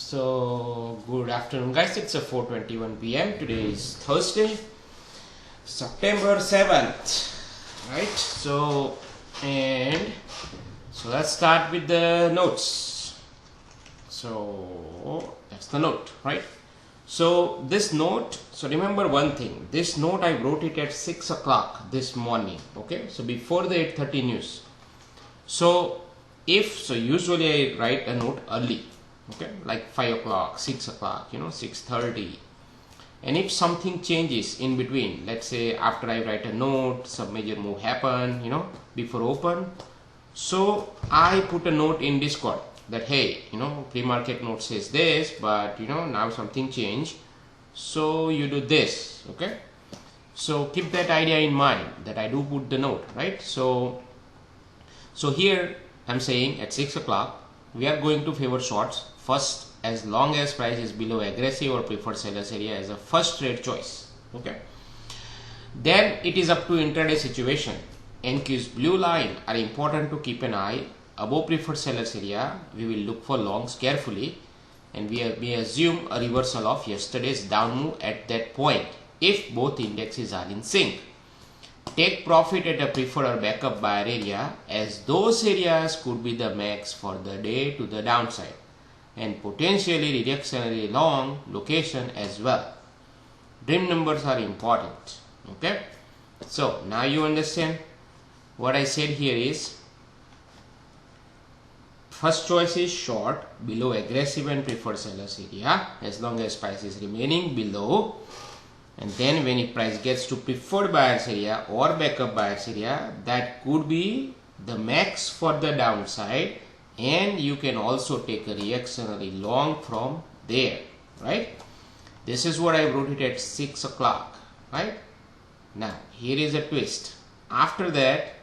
So good afternoon guys, it's a 4:21 p.m. Today is Thursday, September 7th, right? So let's start with the notes. So that's the note, right? So this note, so remember one thing, this note I wrote it at 6 o'clock this morning, okay? So before the 8:30 news. So usually I write a note early, okay, like 5 o'clock, 6 o'clock, 6:30. And if something changes in between, let's say after I write a note, some major move happen, before open, so I put a note in Discord that, hey, pre-market note says this, but now something changed, so you do this, okay? So keep that idea in mind that I do put the note, right? So here I'm saying at 6 o'clock we are going to favor shorts first, as long as price is below aggressive or preferred sellers area as a first trade choice, okay? Then it is up to intraday situation. NQ's blue line are important to keep an eye. Above preferred sellers area, we will look for longs carefully, and we assume a reversal of yesterday's down move at that point if both indexes are in sync. Take profit at a preferred or backup buyer area, as those areas could be the max for the day to the downside and potentially reactionary long location as well. Dream numbers are important, okay? So now you understand what I said here is first choice is short below aggressive and preferred sellers area as long as price is remaining below, and then when if price gets to preferred buyers area or backup buyers area, that could be the max for the downside, and you can also take a reactionary long from there, right? This is what I wrote it at 6 o'clock, right? Now here is a twist. After that,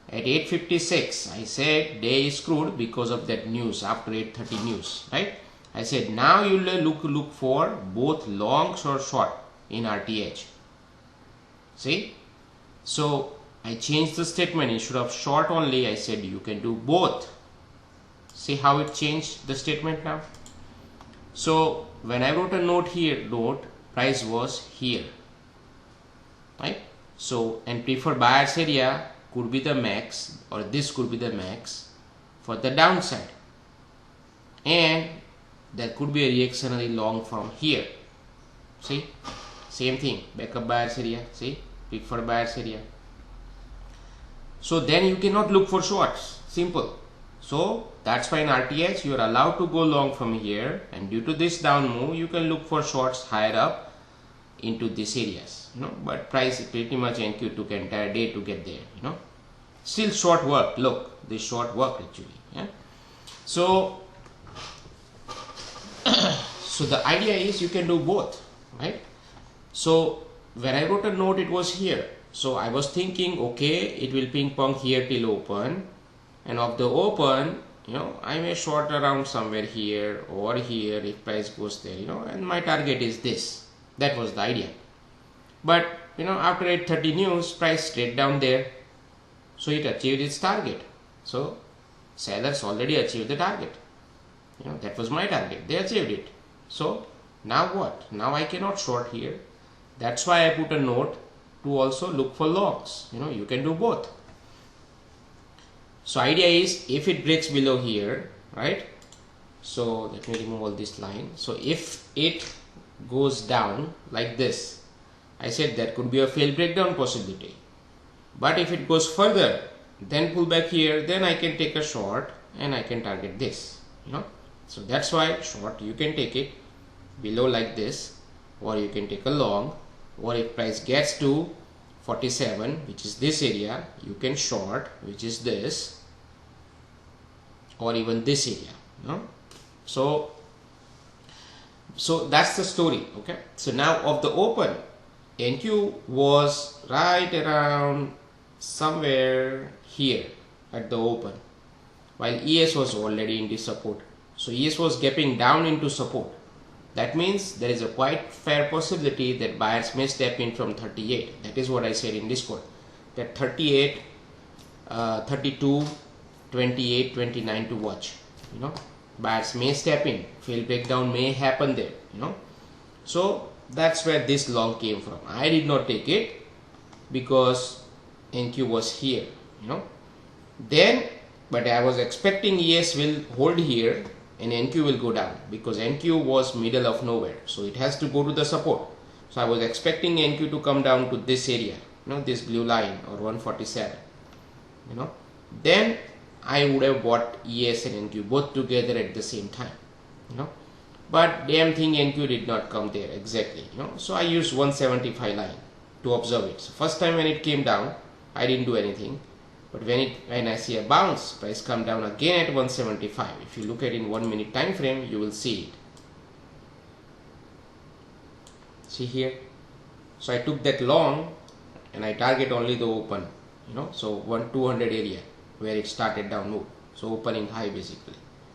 at 8:56 I said day is screwed because of that news after 8:30 news, right? I said now you look for both longs or short in RTH. See? So I changed the statement. Instead of short only, I said you can do both. See how it changed the statement now? So when I wrote a note here, price was here, right? So, and preferred buyers area could be the max, or this could be the max for the downside, and there could be a reactionary long from here. See, same thing, backup buyers area, see, preferred buyers area. So then you cannot look for shorts, simple. So that's why in RTH you are allowed to go long from here, and due to this down move you can look for shorts higher up into these areas, but price pretty much NQ took entire day to get there, still short work. Look, this short work actually, yeah. So so the idea is you can do both, right? So when I wrote a note, it was here, so I was thinking, okay, it will ping pong here till open, and of the open, I may short around somewhere here or here if price goes there, and my target is this. That was the idea. But after 8:30 news, price straight down there, so it achieved its target. So sellers already achieved the target. That was my target. They achieved it. So now what? Now I cannot short here. That's why I put a note to also look for longs. You can do both. So idea is if it breaks below here, right? So let me remove all this line. So if it goes down like this, I said that could be a failed breakdown possibility. But if it goes further, then pull back here, then I can take a short and I can target this, So that's why short, you can take it below like this, or you can take a long, or if price gets to 47, which is this area, you can short, which is this, or even this area, So that's the story, okay? So now of the open, NQ was right around somewhere here at the open, while ES was already into support. So ES was gapping down into support. That means there is a quite fair possibility that buyers may step in from 38. That is what I said in Discord, that 38, 32, 28, 29 to watch, buyers may step in, fail breakdown may happen there, so that's where this long came from. I did not take it because NQ was here, then, but I was expecting ES will hold here and NQ will go down, because NQ was middle of nowhere, so it has to go to the support. So I was expecting NQ to come down to this area, this blue line, or 147, then I would have bought ES and NQ both together at the same time, but damn thing, NQ did not come there exactly, so I used 175 line to observe it. So first time when it came down, I didn't do anything, but when I see a bounce, price come down again at 175. If you look at in 1 minute time frame, you will see it. See here, so I took that long and I target only the open, so 200 area where it started down move, so opening high basically.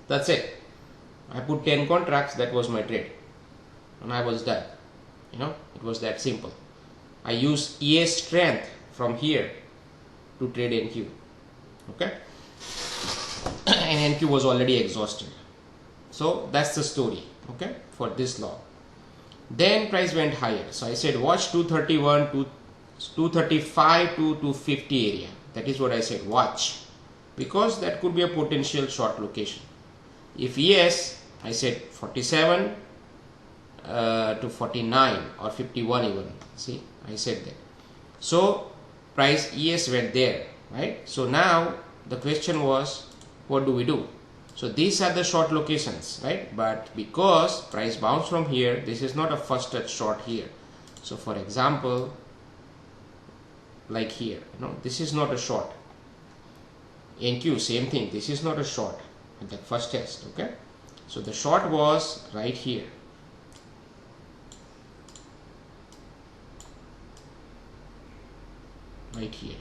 That's it. I put 10 contracts, that was my trade, and I was done. It was that simple. I used ES strength from here to trade NQ, okay, and NQ was already exhausted. So that's the story, okay, for this long. Then price went higher, so I said watch 231 to 235 to 250 area. That is what I said, watch, because that could be a potential short location. If yes, I said 47 to 49 or 51 even. See, I said that. So price ES went there, right? So now the question was, what do we do? So these are the short locations, right? But because price bounced from here, this is not a first touch short here. So for example, like here, this is not a short. NQ, same thing, this is not a short at the first test, okay? So the short was right here. Right here.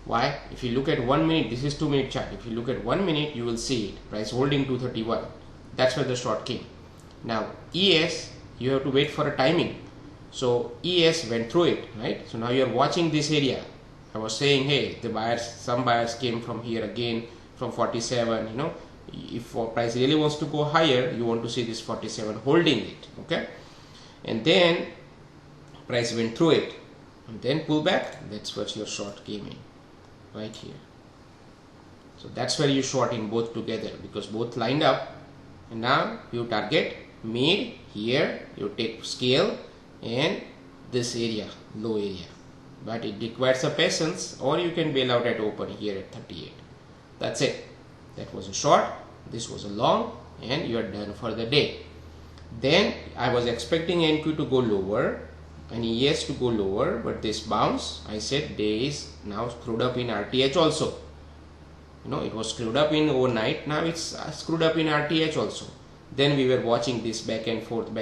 Why? If you look at 1 minute, this is 2 minute chart. If you look at 1 minute, you will see it. Price holding 231. That's where the short came. Now ES, you have to wait for a timing. So ES went through it, right? So now you are watching this area. I was saying, hey, the buyers, some buyers came from here again, from 47. If price really wants to go higher, you want to see this 47 holding it, okay? And then price went through it, and then pull back. That's what your short came in. Right here. So that's where you short in both together, because both lined up, and now you target mid here, you take scale and this area, low area, but it requires a patience, or you can bail out at open here at 38. That's it. That was a short, this was a long, and you are done for the day. Then I was expecting NQ to go lower and ES to go lower, but this bounce, I said day is now screwed up in RTH also. It was screwed up in overnight, now it's screwed up in RTH also. Then we were watching this back and forth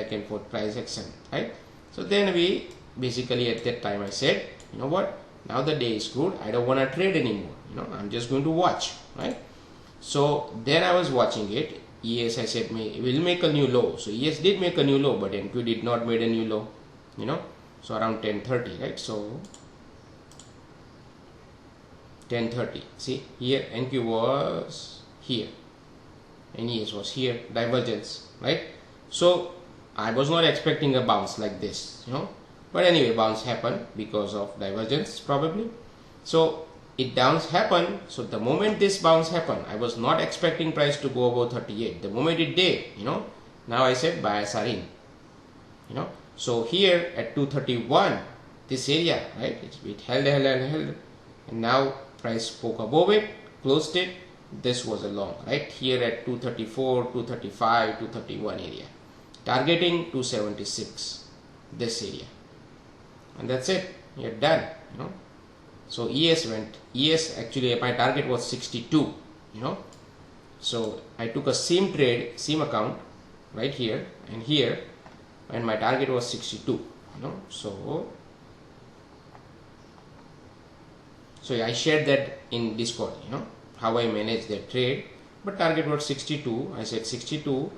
price action, right? So then we basically at that time I said, you know what, now the day is good, I don't want to trade anymore, I'm just going to watch, right? So then I was watching it. ES, I said, will make a new low. So ES did make a new low, but NQ did not make a new low, so around 10:30, right? So 10:30, see here NQ was here and ES was here, divergence, right? So I was not expecting a bounce like this, but anyway, bounce happened because of divergence probably. So it bounce happened. So the moment this bounce happened, I was not expecting price to go above 38. The moment it did, now I said buyers are in, so here at 231, this area, right, it held, and now price spoke above it, closed it. This was a long, right, here at 234, 235, 231 area, targeting 276, this area, and that's it. You're done, So ES actually my target was 62, so I took a same trade, same account right here and here, and my target was 62, so I shared that in Discord, how I managed that trade, but target was 62, I said 62,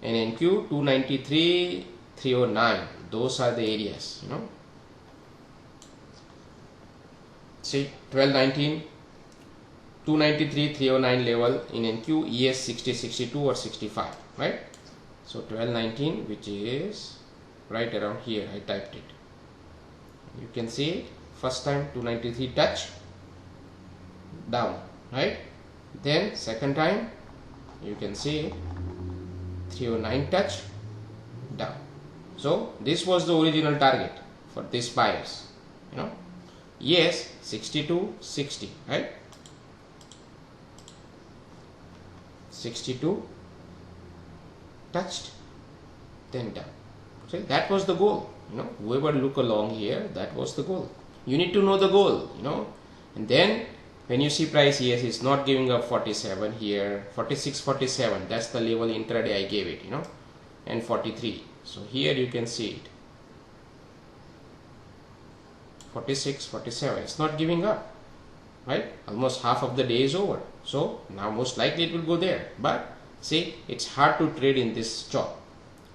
and NQ 293, 309, those are the areas, See 1219, 293 309 level in NQ, ES 60 62 or 65, right? So 1219, which is right around here, I typed it. You can see it. First time 293 touch down, right? Then second time you can see 309 touch down. So this was the original target for these buyers, you know. Yes, 62 60, right? 62 touched, then down. So that was the goal, you know. Whoever look along here, that was the goal. You need to know the goal, you know. And then when you see price, yes, it's not giving up 47 here, 46 47, that's the level intraday I gave it, you know, and 43. So here you can see it, 46 47, it's not giving up, right? Almost half of the day is over. So now most likely it will go there. But see, it's hard to trade in this chart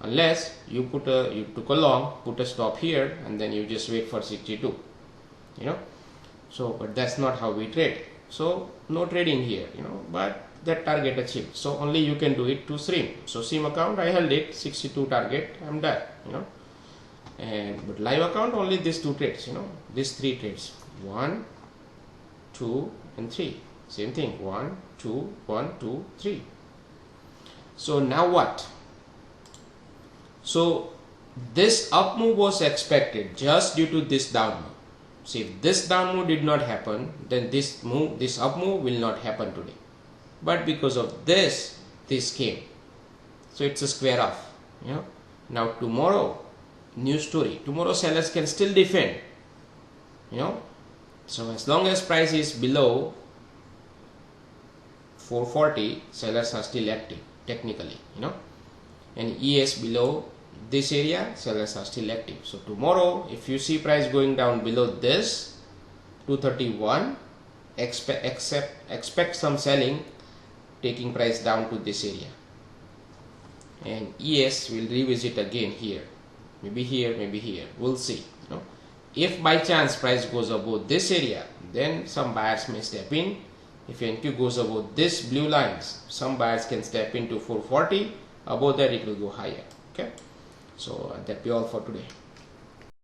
unless you took a long, put a stop here, and then you just wait for 62, you know. So but that's not how we trade. So no trading here, you know, but that target achieved. So only you can do it to SIM. So SIM account I held it 62 target, I'm done, you know. And but live account only these two trades, you know, these three trades, 1 2 and 3, same thing, 1 2 1 2 3. So now what? So this up move was expected just due to this down move. See, if this down move did not happen, then this up move will not happen today. But because of this came. So it's a square off, you know. Now tomorrow, new story. Tomorrow sellers can still defend, you know. So as long as price is below 440, sellers are still active technically, you know. And ES below this area, sellers are still active. So tomorrow, if you see price going down below this 231, expect some selling, taking price down to this area. And ES will revisit again here, maybe here, we'll see, you know. If by chance price goes above this area, then some buyers may step in. If NQ goes above this blue lines, some buyers can step into 440. Above that it will go higher. Okay, so that be all for today.